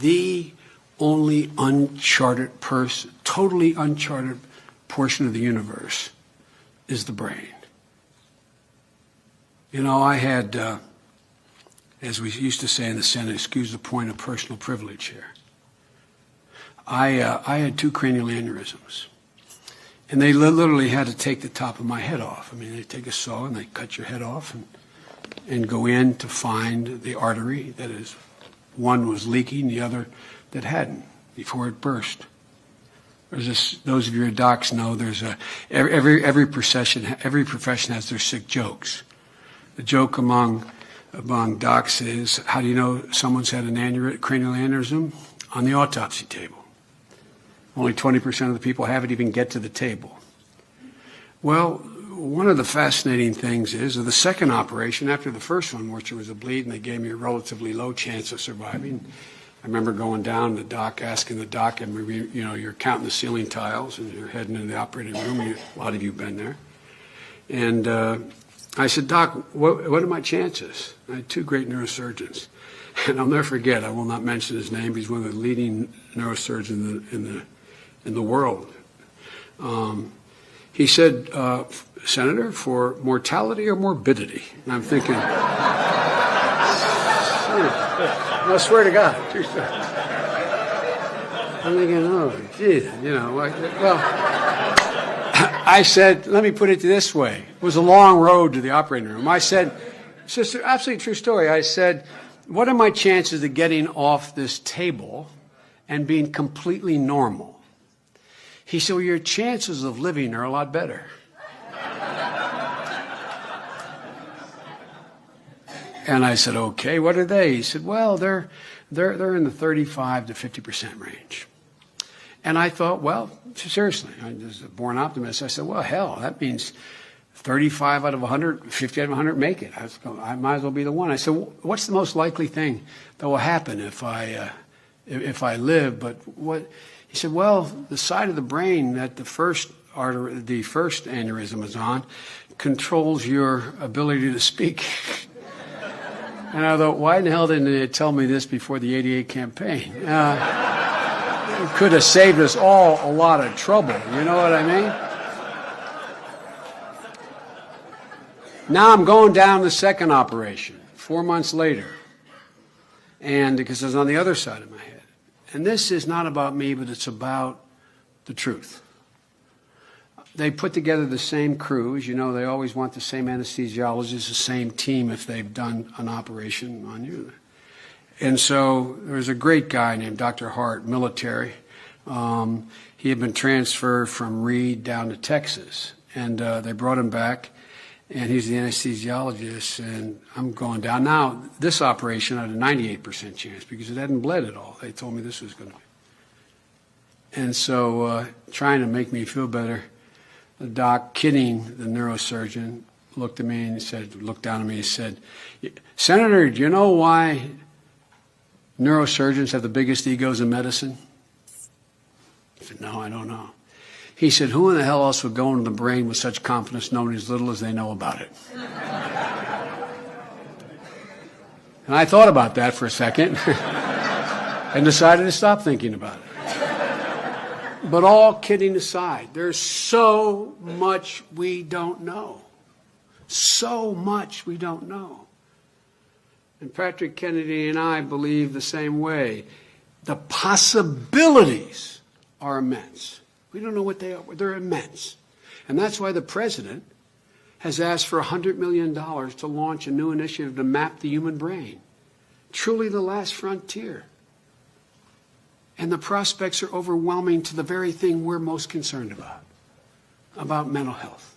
the only uncharted totally uncharted portion of the universe is the brain. You know, I had, as we used to say in the Senate, excuse the point of personal privilege here. I had 2 cranial aneurysms. And they literally had to take the top of my head off. I mean, they take a saw and they cut your head off and go in to find the artery that is, one was leaking, the other that hadn't before it burst. There's this, those of you who are docs know there's every profession has their sick jokes. The joke among docs is, how do you know someone's had a cranial aneurysm? On the autopsy table. Only 20% of the people have it even get to the table. Well, one of the fascinating things is, the second operation, after the first one, which was a bleed, and they gave me a relatively low chance of surviving, I remember going down to the doc, asking the doc, and you know, you're counting the ceiling tiles, and you're heading into the operating room. A lot of you have been there. And I said, Doc, what are my chances? I had 2 great neurosurgeons. And I'll never forget, I will not mention his name, he's one of the leading neurosurgeons in the world. He said, Senator, for mortality or morbidity? And I'm thinking, I swear to God, true story. I'm thinking, oh, geez, you know, well, I said, let me put it this way. It was a long road to the operating room. I said, sister, absolutely true story. I said, what are my chances of getting off this table and being completely normal? He said, well, your chances of living are a lot better. And I said, okay, what are they? He said, well, they're in the 35 to 50% range. And I thought, well, seriously, I'm just a born optimist. I said, well, hell, that means 35 out of 100, 50 out of 100 make it. I might as well be the one. I said, what's the most likely thing that will happen if I live? But what? He said, well, the side of the brain that the first aneurysm is on controls your ability to speak. And I thought, why in the hell didn't they tell me this before the '88 campaign? It could have saved us all a lot of trouble. You know what I mean? Now I'm going down the second operation, 4 months later, and because I was on the other side of my head. And this is not about me, but it's about the truth. They put together the same crews. You know, they always want the same anesthesiologist, the same team if they've done an operation on you. And so there was a great guy named Dr. Hart, military. He had been transferred from Reed down to Texas. And they brought him back, and he's the anesthesiologist, and I'm going down. Now, this operation I had a 98% chance because it hadn't bled at all. They told me this was going to be. And so trying to make me feel better, the doc, kidding the neurosurgeon, looked at me and said, looked down at me and said, Senator, do you know why neurosurgeons have the biggest egos in medicine? I said, no, I don't know. He said, who in the hell else would go into the brain with such confidence knowing as little as they know about it? And I thought about that for a second and decided to stop thinking about it. But all kidding aside, there's so much we don't know. So much we don't know. And Patrick Kennedy and I believe the same way. The possibilities are immense. We don't know what they are. They're immense. And that's why the president has asked for $100 million to launch a new initiative to map the human brain. Truly the last frontier. And the prospects are overwhelming to the very thing we're most concerned about mental health.